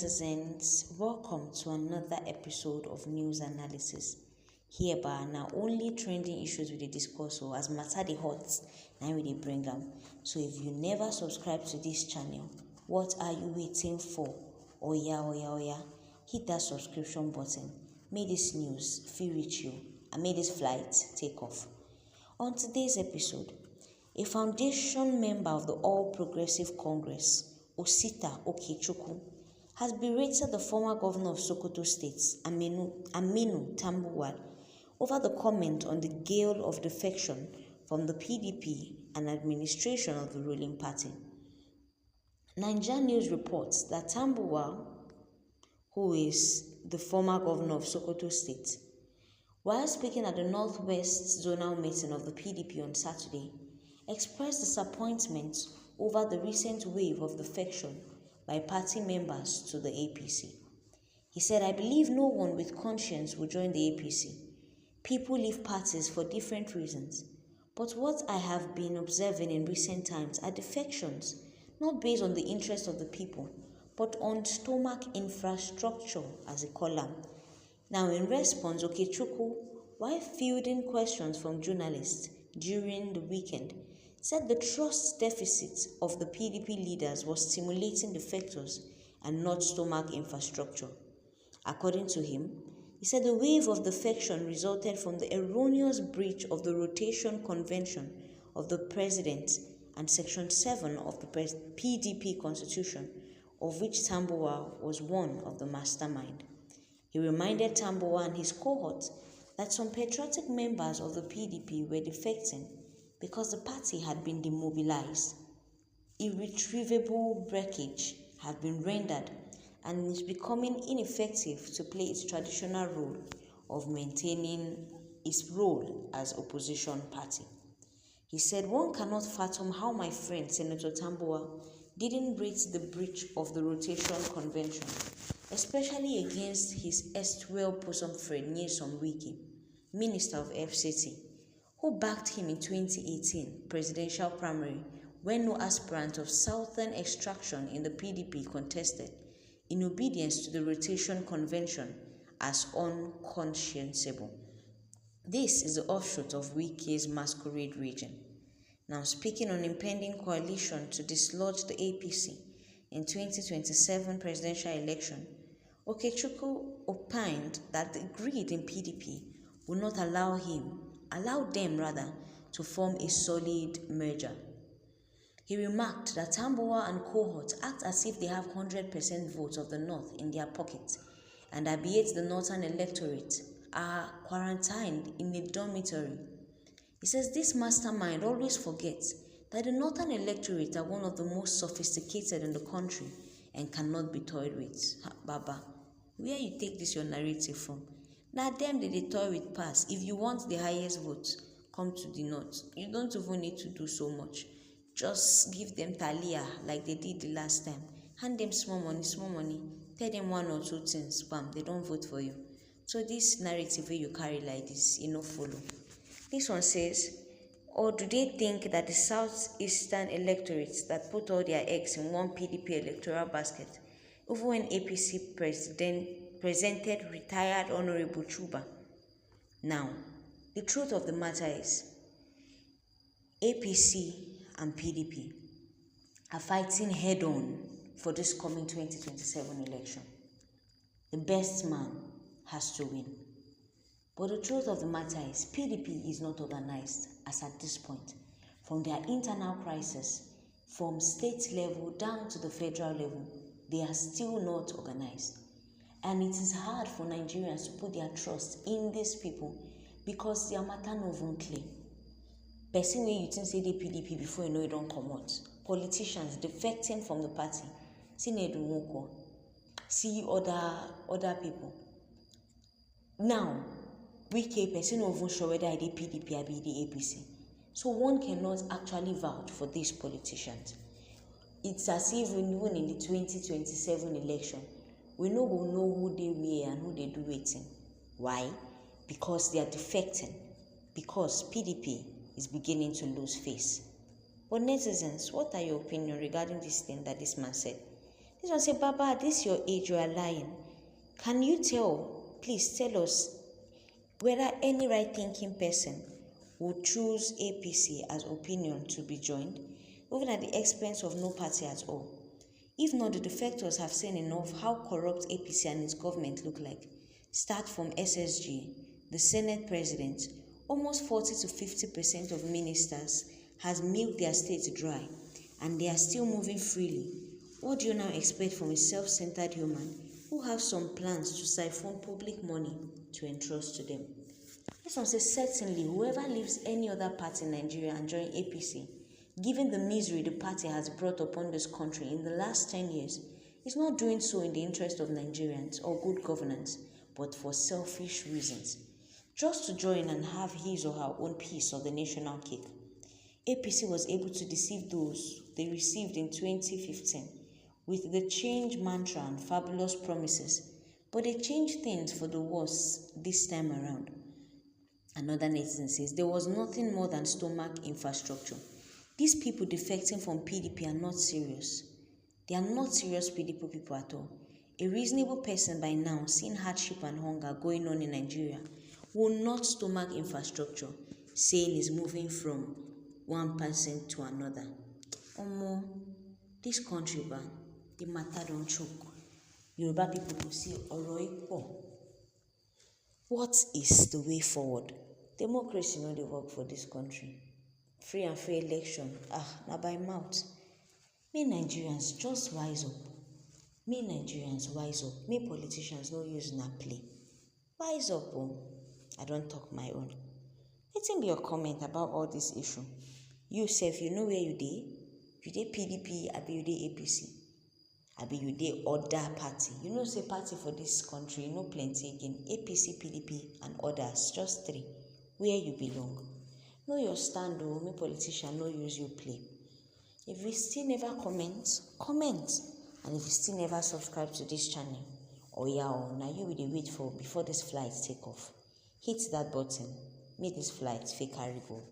netizens, welcome to another episode of News Analysis. Hereby, now only trending issues we dey discuss or as matter dey hot, now we dey bring them. So if you never subscribe to this channel, what are you waiting for? Oya, hit that subscription button. May this news feel reach you and may this flight take off. On today's episode, a foundation member of the All Progressive Congress, Osita Okechukwu, has berated the former governor of Sokoto State, Aminu Tambuwal, over the comment on the gale of defection from the PDP and administration of the ruling party. Nigeria News reports that Tambuwal, who is the former governor of Sokoto State, while speaking at the Northwest Zonal meeting of the PDP on Saturday, expressed disappointment over the recent wave of defection by party members to the APC. He said, "I believe no one with conscience will join the APC. People leave parties for different reasons. But what I have been observing in recent times are defections, not based on the interest of the people, but on stomach infrastructure, as they call them." Now, in response, Okechukwu, while fielding questions from journalists during the weekend, said the trust deficit of the PDP leaders was stimulating defectors and not stomach infrastructure. According to him, he said the wave of defection resulted from the erroneous breach of the rotation convention of the president and Section 7 of the PDP constitution, of which Tambuwal was one of the mastermind. He reminded Tambuwal and his cohort that some patriotic members of the PDP were defecting because the party had been demobilized. Irretrievable breakage had been rendered and is becoming ineffective to play its traditional role of maintaining its role as opposition party. He said, "One cannot fathom how my friend Senator Tambuwal didn't rate the breach of the rotation convention, especially against his erstwhile bosom friend Nyesom Wike, Minister of FCT, who backed him in 2018 presidential primary when no aspirant of Southern extraction in the PDP contested, in obedience to the rotation convention, as unconscionable. This is the offshoot of Wike's masquerade region." Now, speaking on impending coalition to dislodge the APC in 2027 presidential election, Okechukwu opined that the greed in PDP will not allow them to form a solid merger. He remarked that Tambuwal and cohort act as if they have 100% votes of the North in their pockets, and albeit the Northern electorate are quarantined in a dormitory. He says this mastermind always forgets that the Northern electorate are one of the most sophisticated in the country and cannot be toyed with. Baba, where you take this your narrative from? Now them they toy with pass. If you want the highest votes, come to the North. You don't even need to do so much. Just give them talia like they did the last time. Hand them small money. Tell them one or two things, bam, they don't vote for you. So this narrative where you carry like this, you know, follow. This one says, or do they think that the southeastern electorates that put all their eggs in one PDP electoral basket, even when APC presented retired Honorable Chuba? Now, the truth of the matter is, APC and PDP are fighting head-on for this coming 2027 election. The best man has to win. But the truth of the matter is, PDP is not organized as at this point. From their internal crisis, from state level down to the federal level, they are still not organized. And it is hard for Nigerians to put their trust in these people because their matter no even clear. Person wey you think say the PDP before you know it don't come out. Politicians defecting from the party. See Nedu see other people. Now, Wike person no even sure whether I the PDP or be the APC. So one cannot actually vouch for these politicians. It's as if even in the 2027 election, we no go know who they were and who they do waiting. Why? Because they are defecting. Because PDP is beginning to lose face. But netizens, what are your opinion regarding this thing that this man said? This one say, Baba, this your age, you are lying. Can you please tell us whether any right-thinking person would choose APC as opinion to be joined, even at the expense of no party at all? If not, the defectors have seen enough how corrupt APC and its government look like. Start from SSG, the Senate president, almost 40 to 50% of ministers has milked their states dry, and they are still moving freely. What do you now expect from a self-centered human who have some plans to siphon public money to entrust to them? This one says, certainly, whoever leaves any other party in Nigeria and join APC, given the misery the party has brought upon this country in the last 10 years, is not doing so in the interest of Nigerians or good governance, but for selfish reasons, just to join and have his or her own piece of the national cake. APC was able to deceive those they received in 2015 with the change mantra and fabulous promises, but they changed things for the worse this time around. Another netizen says, there was nothing more than stomach infrastructure. These people defecting from PDP are not serious. They are not serious PDP people at all. A reasonable person by now, seeing hardship and hunger going on in Nigeria, will not stomach infrastructure, saying is moving from one person to another. This country, the matter don't choke. Yoruba people will see Oroipo. What is the way forward? Democracy no dey work for this country. Free and fair election, na by mouth. May Nigerians just wise up. May Nigerians wise up. May politicians no use na play. Wise up, I don't talk my own. Wetin be your comment about all this issue? You sef, you know where you dey? You dey PDP, abi you dey APC? Abi you dey other party? You know say party for this country no plenty again. APC, PDP and others, just 3. Where you belong? Know your stand, may politician no use you play. If you still never comment. And if you still never subscribe to this channel, now you will wait for before this flight take off. Hit that button. Make this flight carry go.